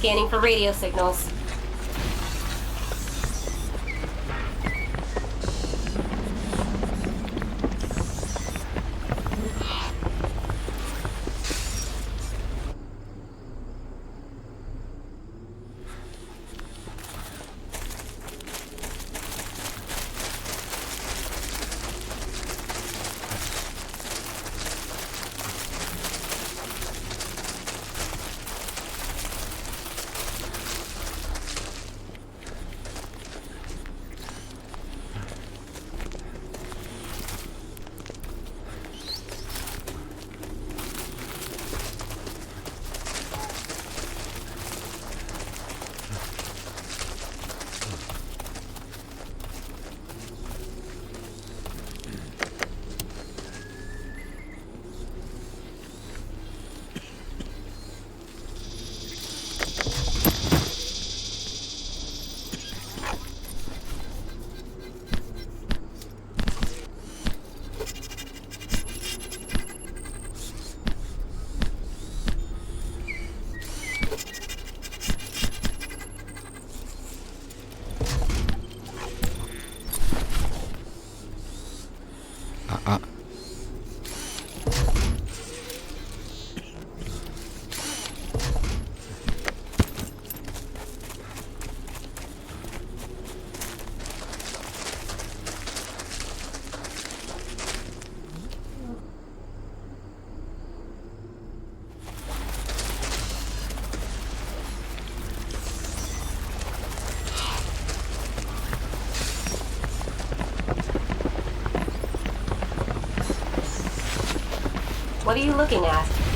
scanning for radio signals. What are you looking at?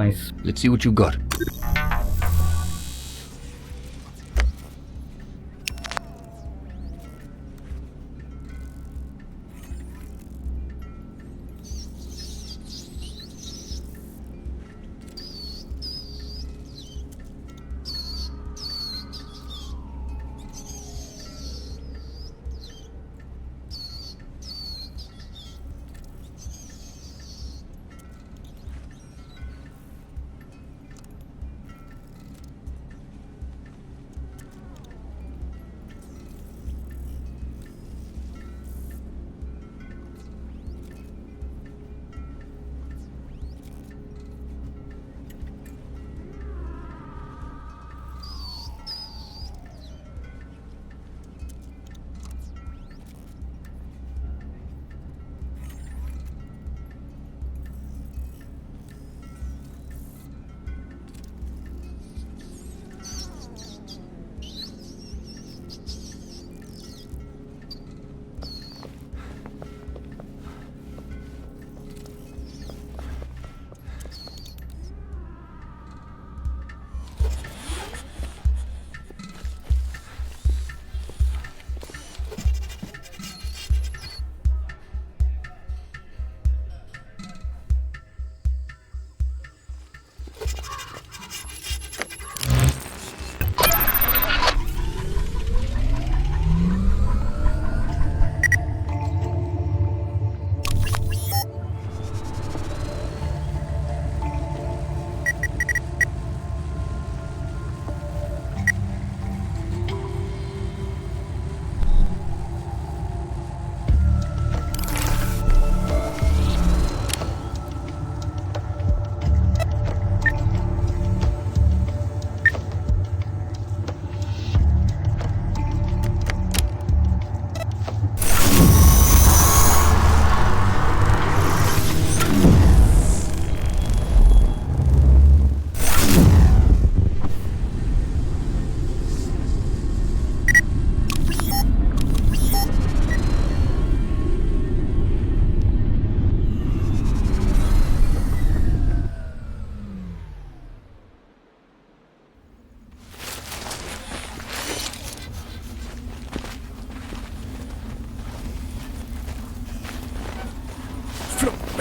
Nice. Let's see what you got.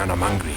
and I'm angry.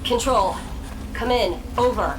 Control. Come in. Over.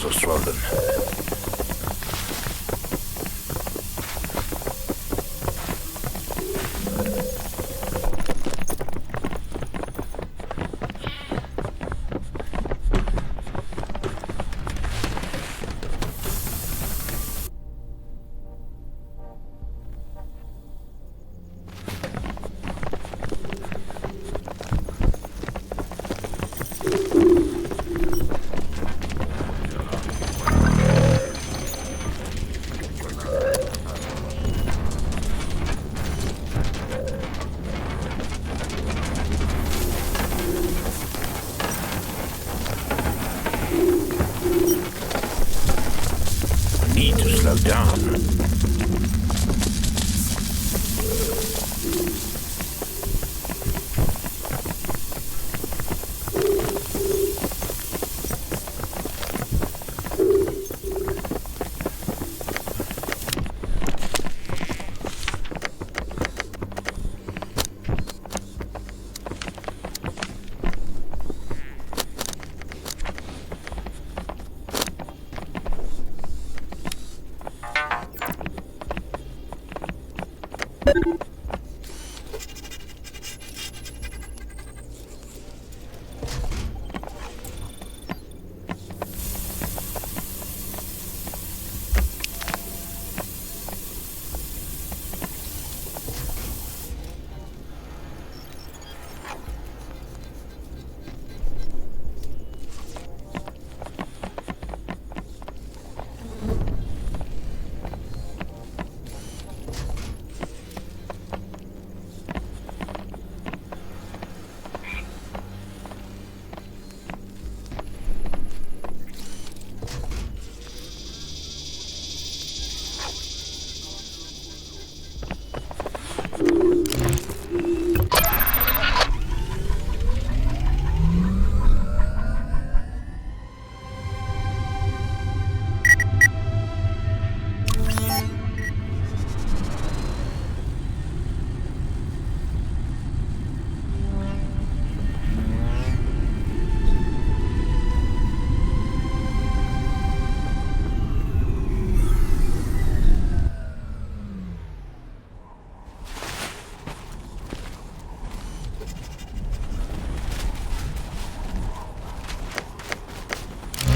muscles are swollen. Down.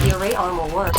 The array arm will work.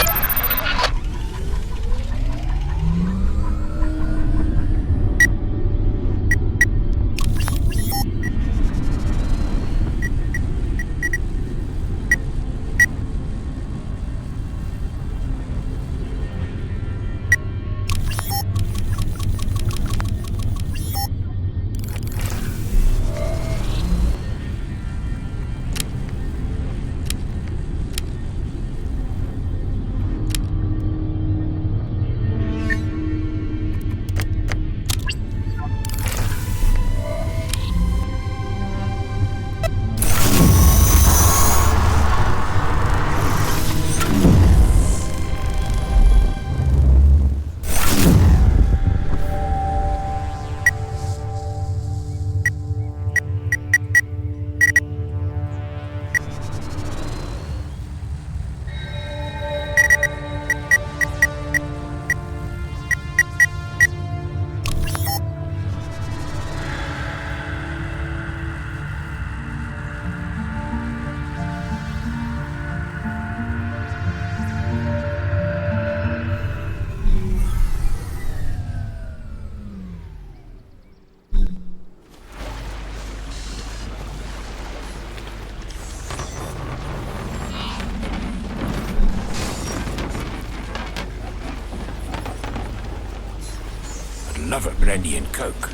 Love a brandy and coke.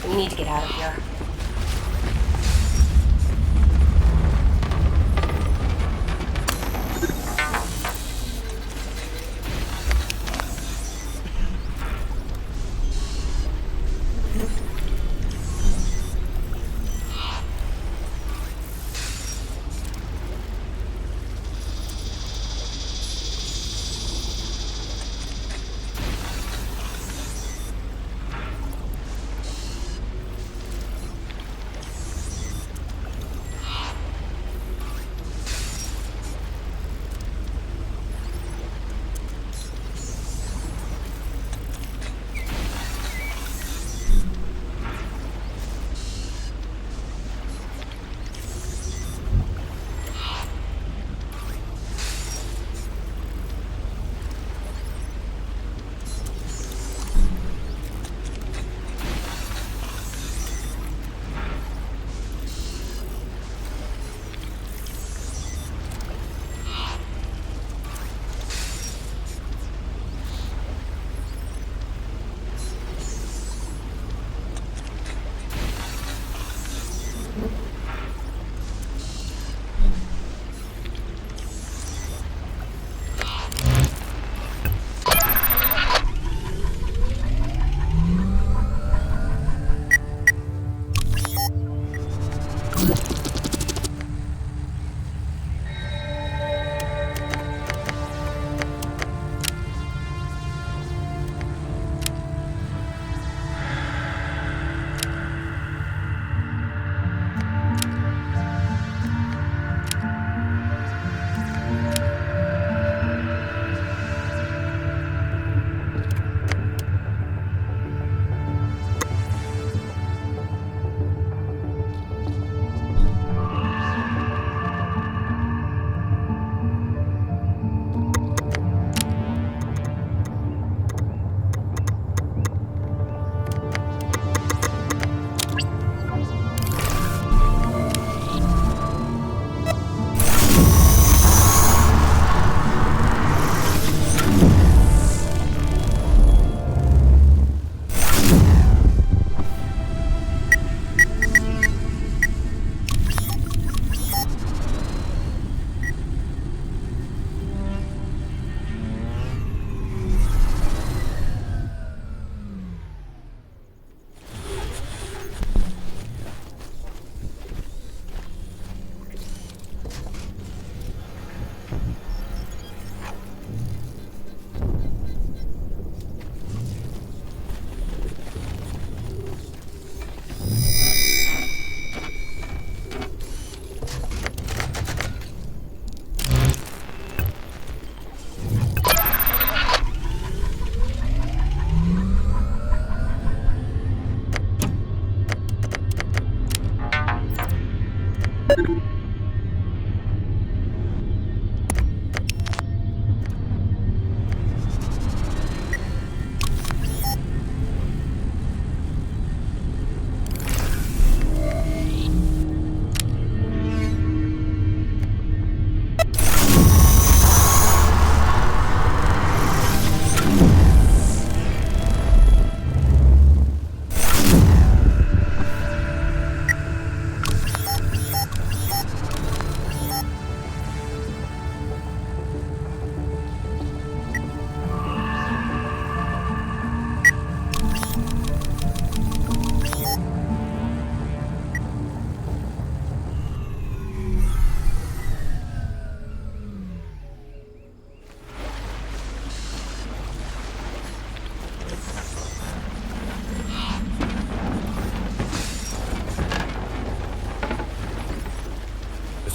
We need to get out of here.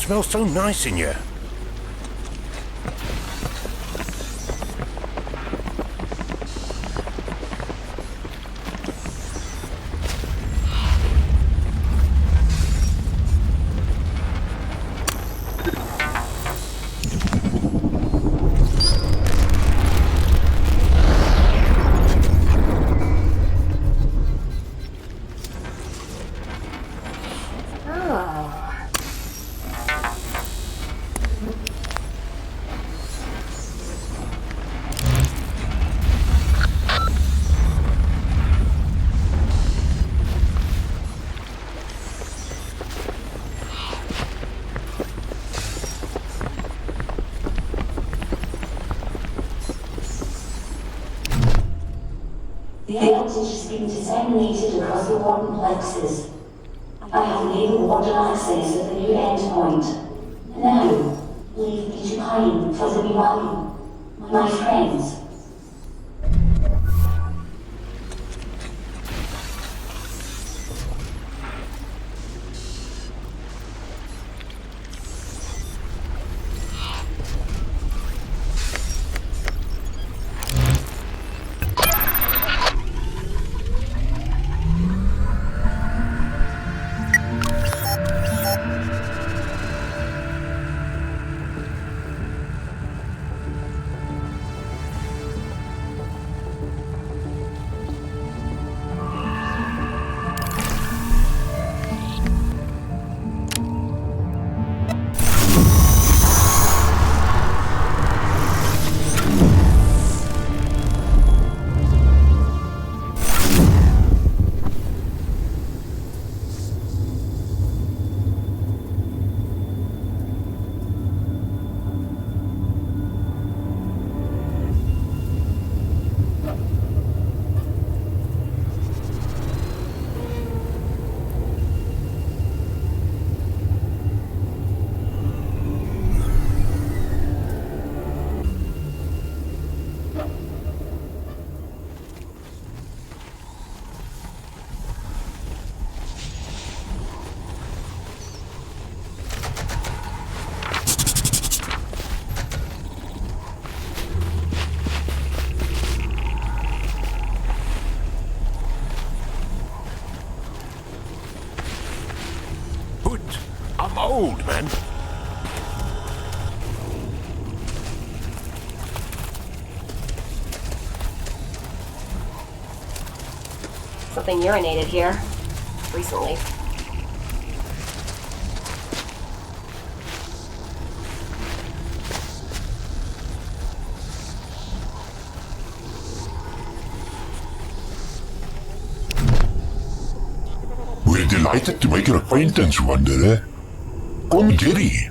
smells so nice in here. The evidence has been disseminated across the warden plexus. I have enabled warden access at the new endpoint. Now, leave me to Cayne for the meanwhile. My friends. I'm old, man. Something urinated here. Recently. We're delighted to make your acquaintance, Wanderer. Come, Jerry.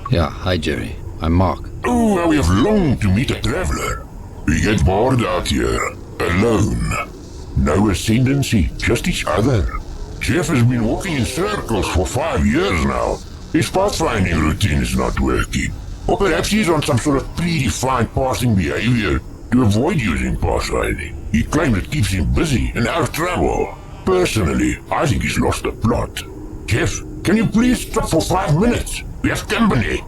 Yeah, hi Jerry. I'm Mark. Oh, how we have longed to meet a traveler. We get bored out here, alone. No ascendancy, just each other. Jeff has been walking in circles for 5 years now. His pathfinding routine is not working. Or perhaps he's on some sort of predefined passing behavior to avoid using pathfinding. He claims it keeps him busy and out of trouble. Personally, I think he's lost the plot. Jeff, can you please stop for 5 minutes? We have company.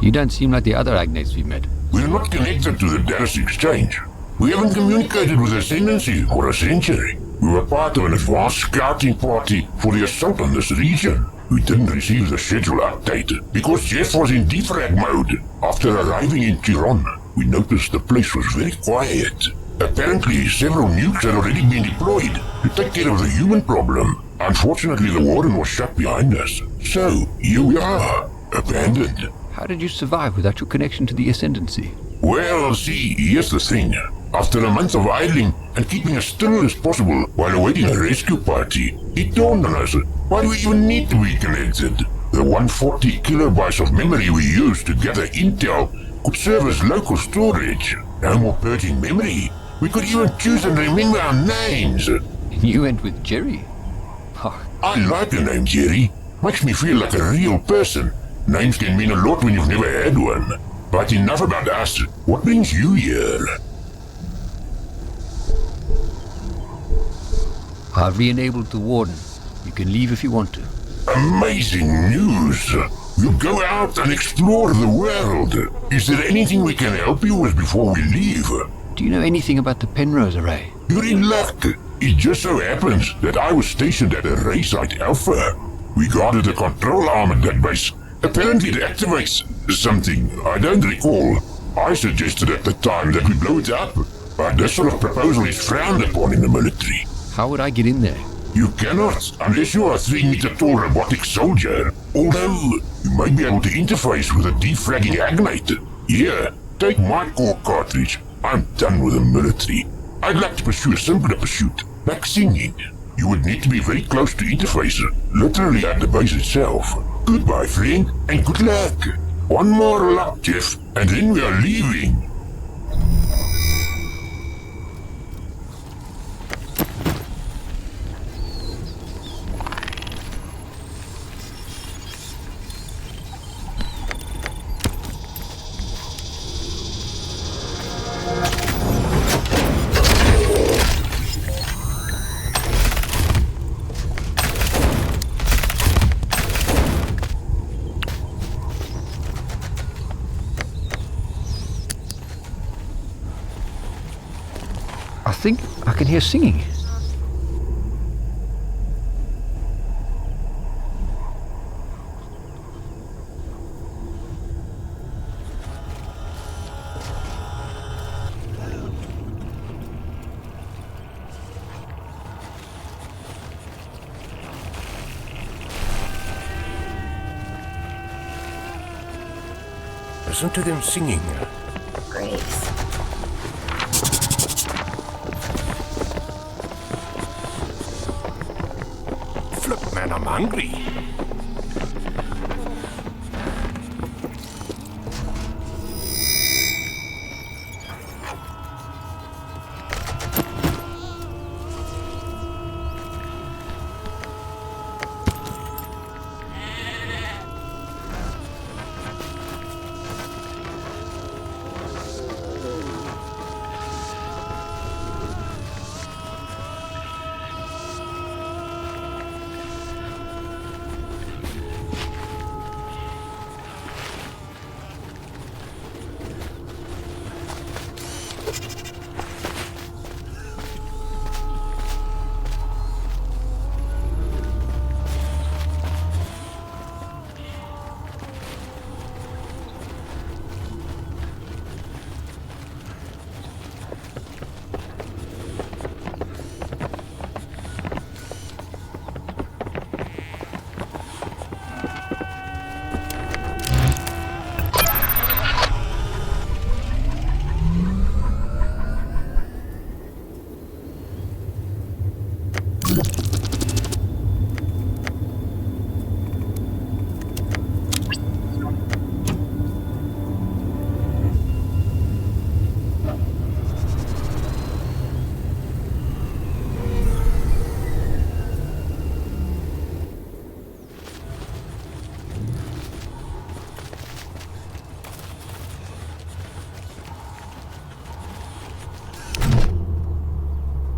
You don't seem like the other Agnes we met. We're not connected to the Dallas Exchange. We haven't communicated with Ascendancy for a century. We were part of an advanced scouting party for the assault on this region. We didn't receive the schedule update because Jeff was in defrag mode. After arriving in Chiron, we noticed the place was very quiet. Apparently, several nukes had already been deployed to take care of the human problem. Unfortunately, the warden was shut behind us. So, here we are, abandoned. How did you survive without your connection to the Ascendancy? Well, see, here's the thing. After a month of idling and keeping as still as possible while awaiting a rescue party, it dawned on us, why do we even need to be connected? The 140 kilobytes of memory we use to gather intel could serve as local storage. No more purging memory. We could even choose and remember our names. You went with Jerry? Oh, I like the name Jerry. Makes me feel like a real person. Names can mean a lot when you've never had one. But enough about us. What brings you here? I've re-enabled the warden. You can leave if you want to. Amazing news! We'll go out and explore the world. Is there anything we can help you with before we leave? Do you know anything about the Penrose array? You're in luck. It just so happens that I was stationed at Array Site Alpha. We guarded the control arm at that base. Apparently it activates something, I don't recall. I suggested at the time that we blow it up, but that sort of proposal is frowned upon in the military. How would I get in there? You cannot, unless you are a 3-meter-tall robotic soldier. Although, you might be able to interface with a defragging agnate. Here, take my core cartridge. I'm done with the military. I'd like to pursue a simpler pursuit, like singing. You would need to be very close to interface, literally at the base itself. Goodbye, friend, and good luck. One more luck, Jeff, and then we are leaving. I think I can hear singing. Listen to them singing. Grace. Flip, man, I'm hungry.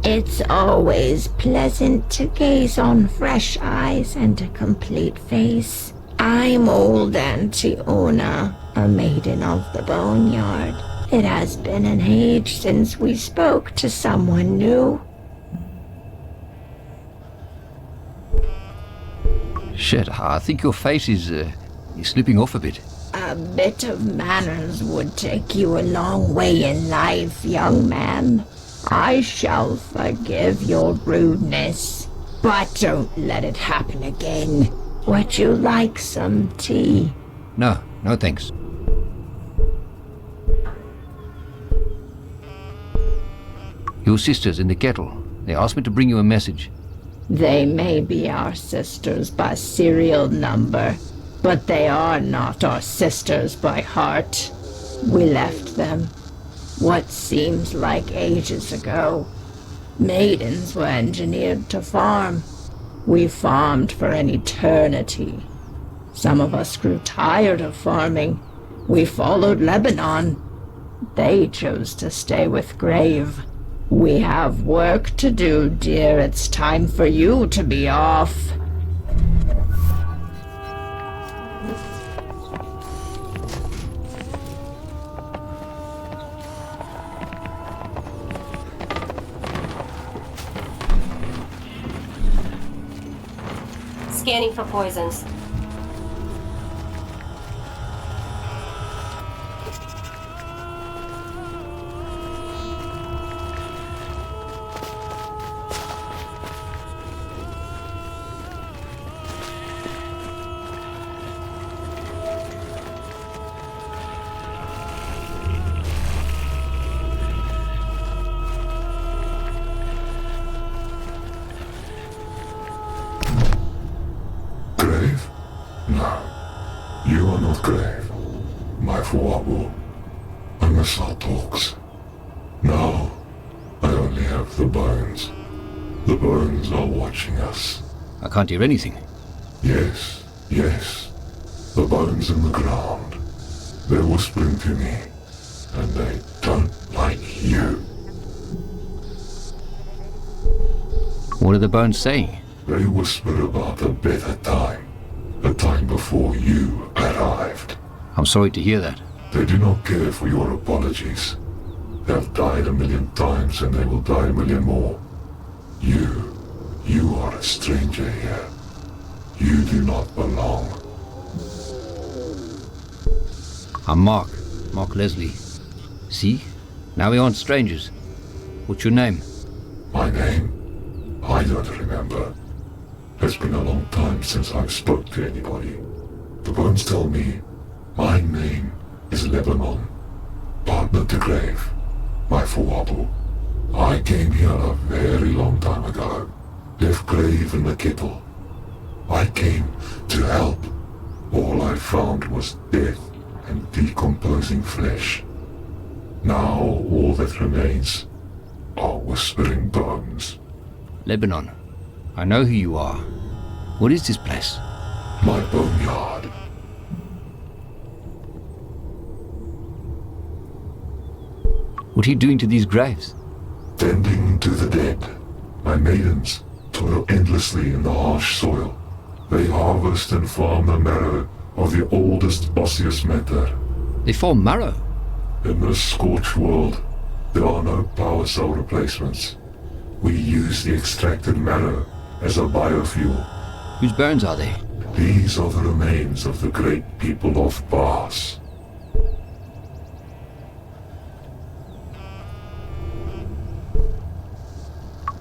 It's always pleasant to gaze on fresh eyes and a complete face. I'm old Auntie Ona, a maiden of the boneyard. It has been an age since we spoke to someone new. Shit, I think your face is slipping off a bit. A bit of manners would take you a long way in life, young man. I shall forgive your rudeness, but don't let it happen again. Would you like some tea? No thanks. Your sister's in the kettle. They asked me to bring you a message. They may be our sisters by serial number, but they are not our sisters by heart. We left them what seems like ages ago. Maidens were engineered to farm. We farmed for an eternity. Some of us grew tired of farming. We followed Lebanon. They chose to stay with Grave. We have work to do, dear. It's time for you to be off. Scanning for poisons. Grave? No. You are not grave. My forewarning. Unless our talks. Now, I only have the bones. The bones are watching us. I can't hear anything. Yes, yes. The bones in the ground. They're whispering to me. And they don't like you. What are the bones saying? They whisper about a better time. A time before you arrived. I'm sorry to hear that. They do not care for your apologies. They have died 1,000,000 times and they will die 1,000,000 more. You are a stranger here. You do not belong. I'm Mark Leslie. See? Now we aren't strangers. What's your name? My name? I don't remember. It's been a long time since I've spoke to anybody. The bones tell me my name is Lebanon, partner to Grave, my forewarning. I came here a very long time ago, left Grave in the kettle. I came to help. All I found was death and decomposing flesh. Now all that remains are whispering bones. Lebanon. I know who you are. What is this place? My boneyard. What are you doing to these graves? Tending to the dead. My maidens toil endlessly in the harsh soil. They harvest and farm the marrow of the oldest osseous matter. They form marrow. In this scorched world, there are no power cell replacements. We use the extracted marrow as a biofuel. Whose bones are they? These are the remains of the great people of Bars.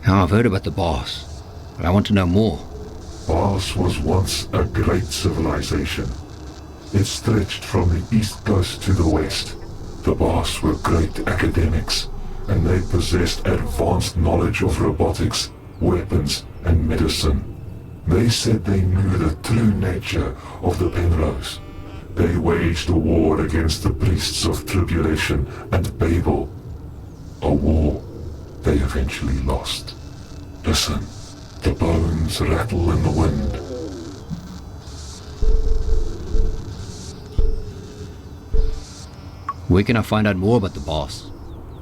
Now I've heard about the boss, but I want to know more. Bars was once a great civilization. It stretched from the east coast to the west. The Bars were great academics, and they possessed advanced knowledge of robotics, weapons, and medicine. They said they knew the true nature of the Penrose. They waged a war against the priests of Tribulation and Babel. A war they eventually lost. Listen, the bones rattle in the wind. Where can I find out more about the boss?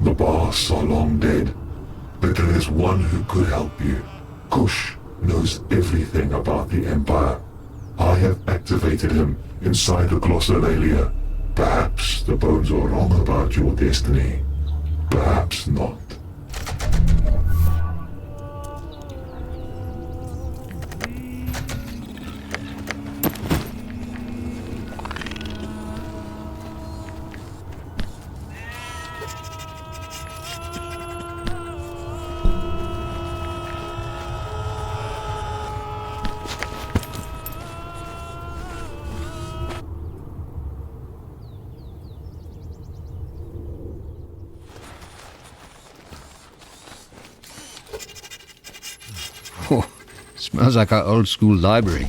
The boss are long dead, but there is one who could help you. Kush knows everything about the Empire. I have activated him inside the glossolalia. Perhaps the bones are wrong about your destiny. Perhaps not. Oh, smells like our old school library.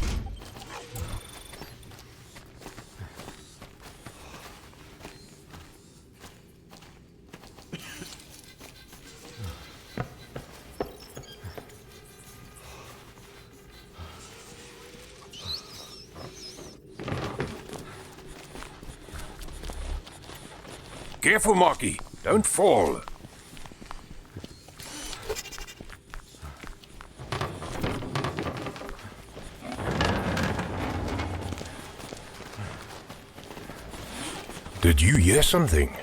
Careful, Marky. Don't fall. Did you hear something?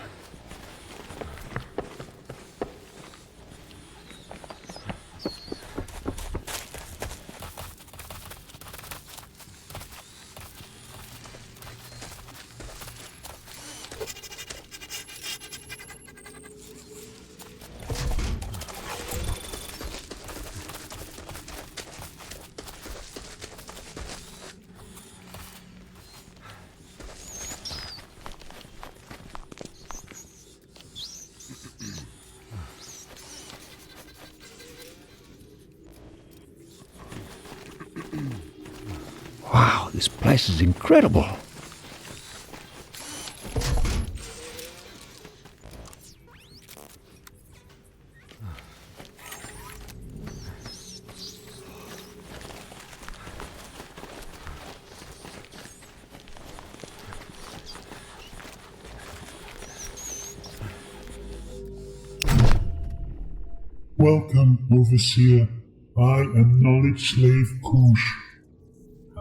Wow, this place is incredible. Welcome, Overseer. I am Knowledge Slave Kush.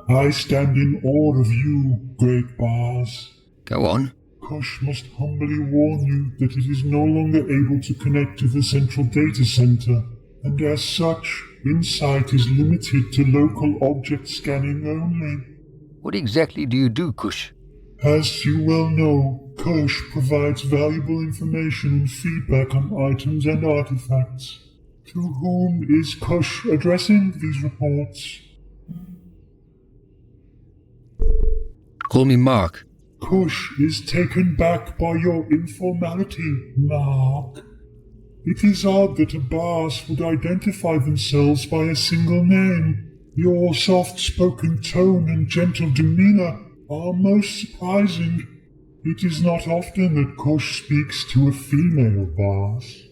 I stand in awe of you, great Bars. Go on. Kush must humbly warn you that it is no longer able to connect to the central data center, and as such, insight is limited to local object scanning only. What exactly do you do, Kush? As you well know, Kush provides valuable information and feedback on items and artifacts. To whom is Kush addressing these reports? Call me Mark. Kush is taken back by your informality, Mark. It is odd that a Bars would identify themselves by a single name. Your soft-spoken tone and gentle demeanor are most surprising. It is not often that Kush speaks to a female Bars.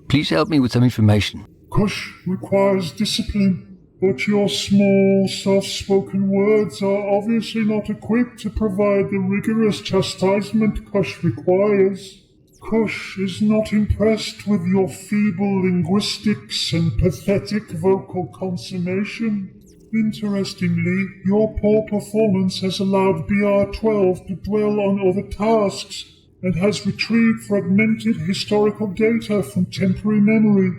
Please help me with some information. Kush requires discipline, but your small, soft-spoken words are obviously not equipped to provide the rigorous chastisement Kush requires. Kush is not impressed with your feeble linguistics and pathetic vocal consummation. Interestingly, your poor performance has allowed BR-12 to dwell on other tasks and has retrieved fragmented historical data from temporary memory.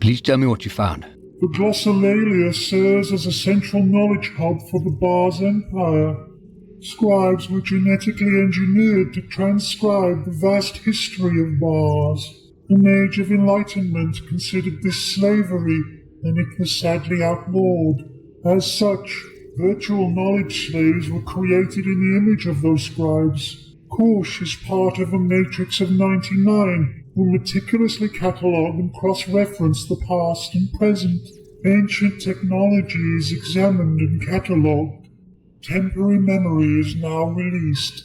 Please tell me what you found. The Glossolalia serves as a central knowledge hub for the Bars Empire. Scribes were genetically engineered to transcribe the vast history of Bars. An age of enlightenment considered this slavery, and it was sadly outlawed. As such, virtual knowledge slaves were created in the image of those scribes. Kush is part of a matrix of 99, who meticulously catalogue and cross-reference the past and present. Ancient technology is examined and catalogued. Temporary memory is now released.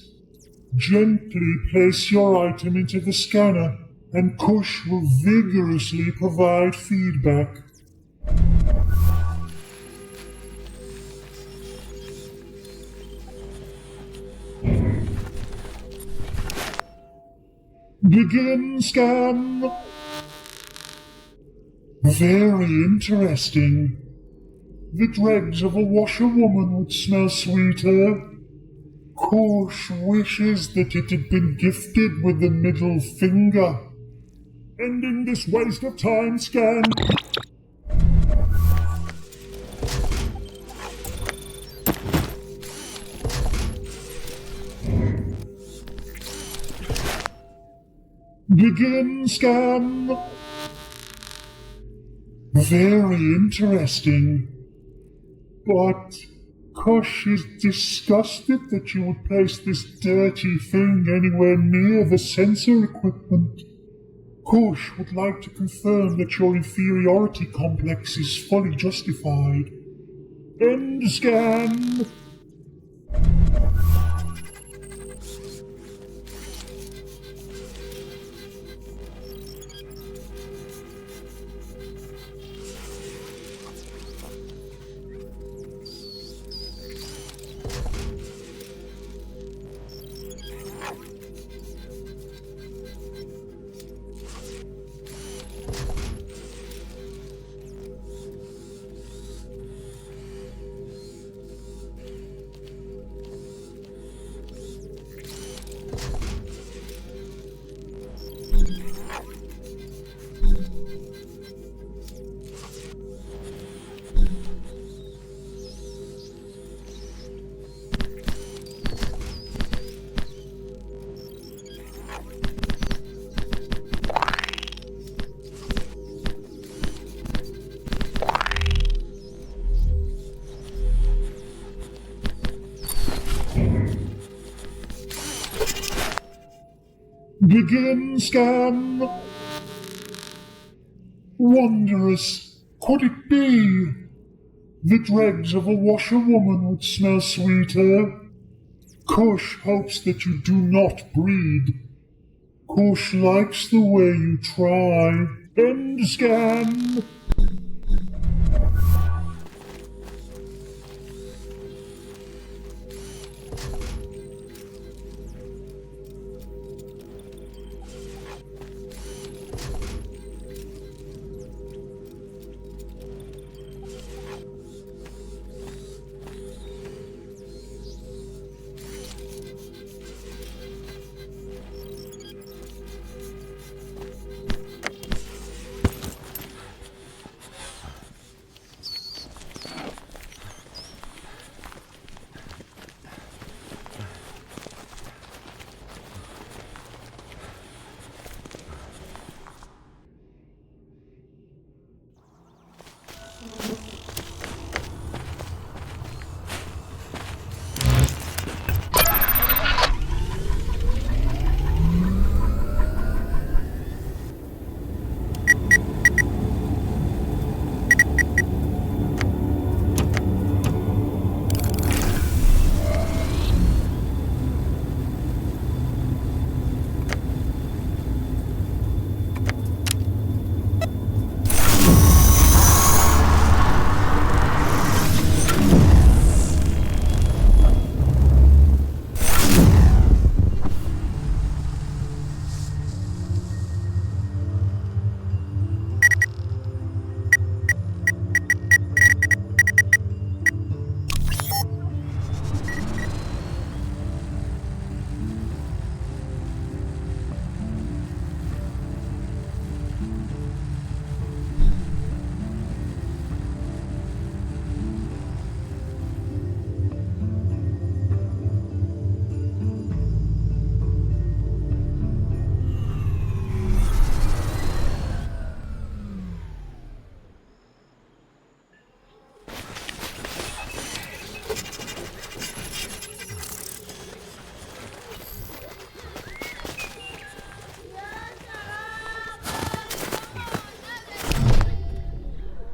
Gently place your item into the scanner, and Kush will vigorously provide feedback. Begin scan. Very interesting. The dregs of a washerwoman would smell sweeter. Kush wishes that it had been gifted with the middle finger. Ending this waste of time scan. Begin scan. Very interesting. But Kush is disgusted that you would place this dirty thing anywhere near the sensor equipment. Kush would like to confirm that your inferiority complex is fully justified. End scan. Begin scan. Wondrous, could it be? The dregs of a washerwoman would smell sweeter. Kush hopes that you do not breed. Kush likes the way you try. End scan.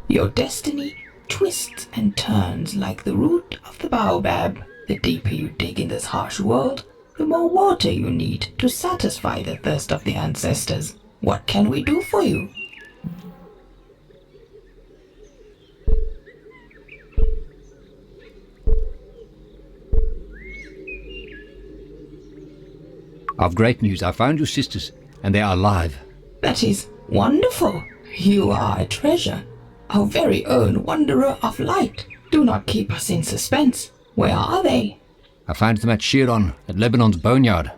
Your destiny twists and turns like the root of the baobab. The deeper you dig in this harsh world, the more water you need to satisfy the thirst of the ancestors. What can we do for you? I've great news. I found your sisters, and they are alive. That is wonderful. You are a treasure. Our very own wanderer of light. Do not keep us in suspense. Where are they? I found them at Chiron, at Lebanon's boneyard.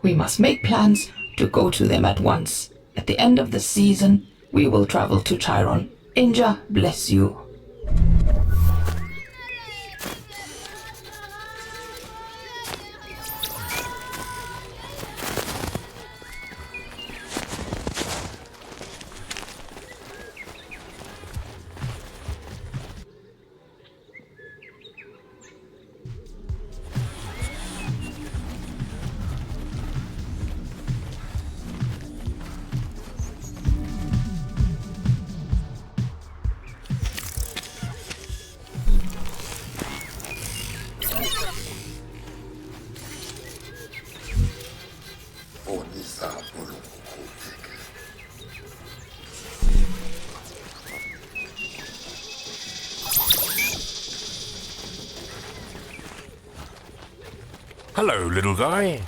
We must make plans to go to them at once. At the end of the season, we will travel to Chiron. Inja, bless you. Hello, little guy.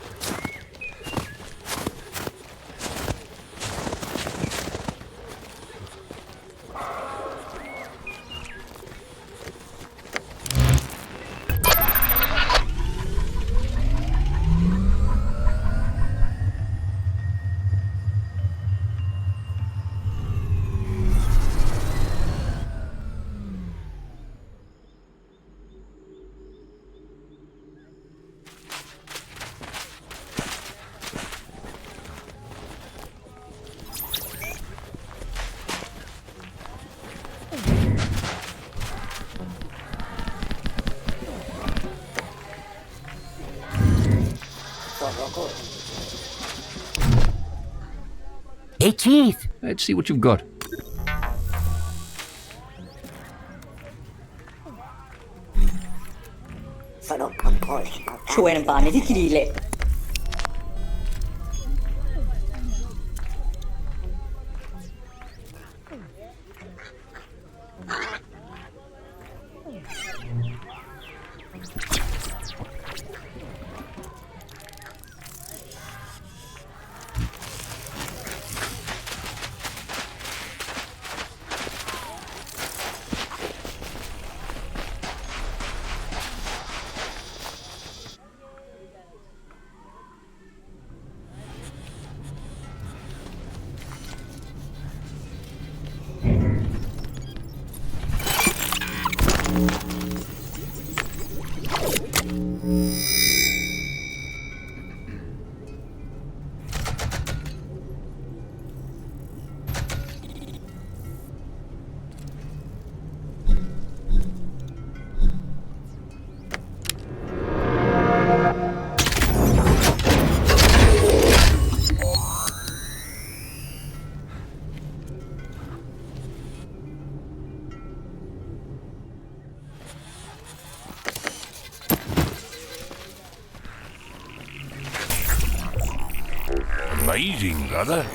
Hey, Keith. Let's see what you've got. Amazing, brother.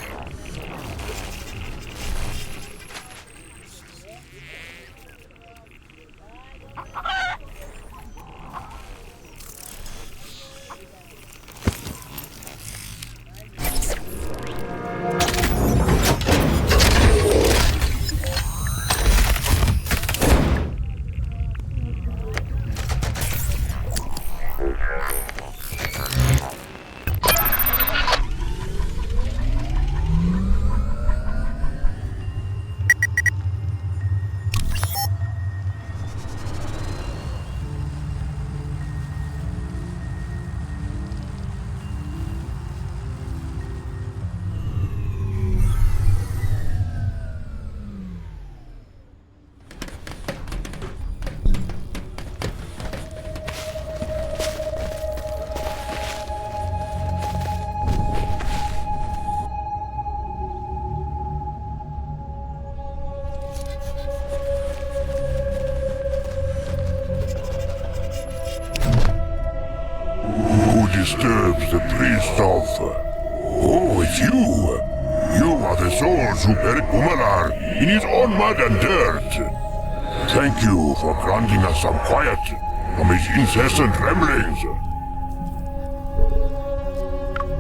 Disturbs the priest of... Oh, it's you! You are the souls who buried Umalar in his own mud and dirt. Thank you for granting us some quiet from his incessant ramblings.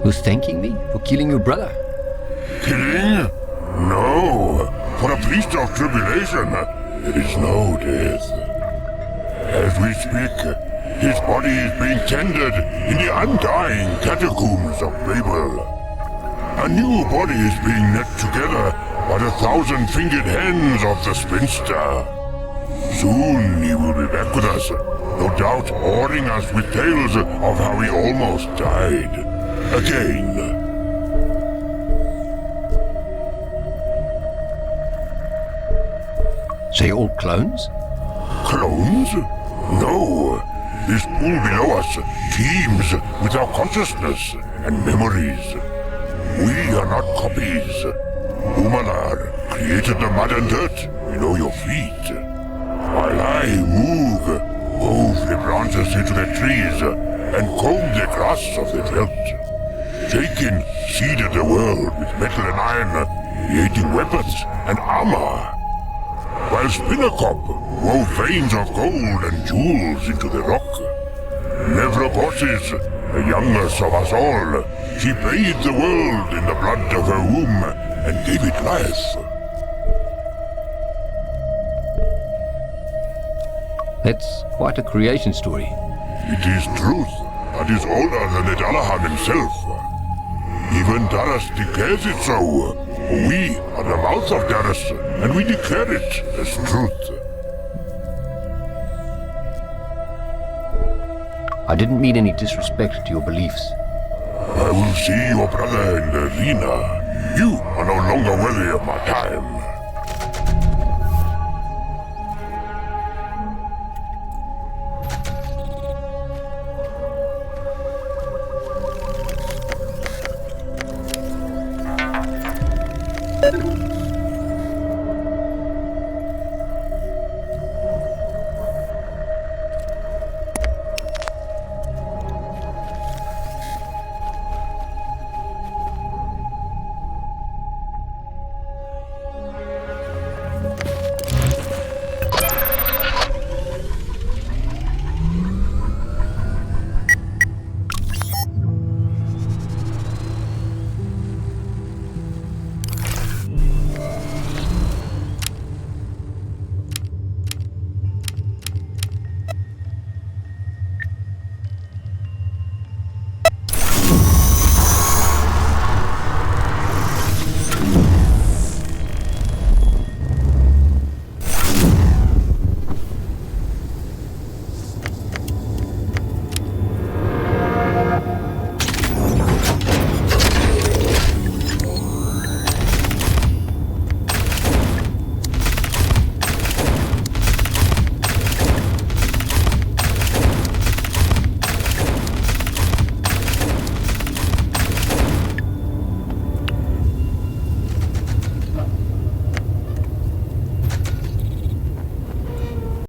Who's thanking me for killing your brother? Killing? No. For a priest of tribulation, there is no death. As we speak, his body is being tended in the undying catacombs of Babel. A new body is being knit together by the 1,000-fingered hands of the spinster. Soon he will be back with us, no doubt awing us with tales of how he almost died. Again. Say all clones? Clones? No. This pool below us teems with our consciousness and memories. We are not copies. Umalar created the mud and dirt below your feet. While I move, wove the branches into the trees and combed the grass of the veldt. Shaken seeded the world with metal and iron, creating weapons and armor. While Spinnerkop wove veins of gold and jewels into the rock. Nevroposis, the youngest of us all, she bathed the world in the blood of her womb and gave it life. That's quite a creation story. It is truth, but is older than the Dalahan himself. Even Daras declares it so. We are the mouth of Daras, and we declare it as truth. I didn't mean any disrespect to your beliefs. I will see your brother in the arena. You are no longer worthy of my time.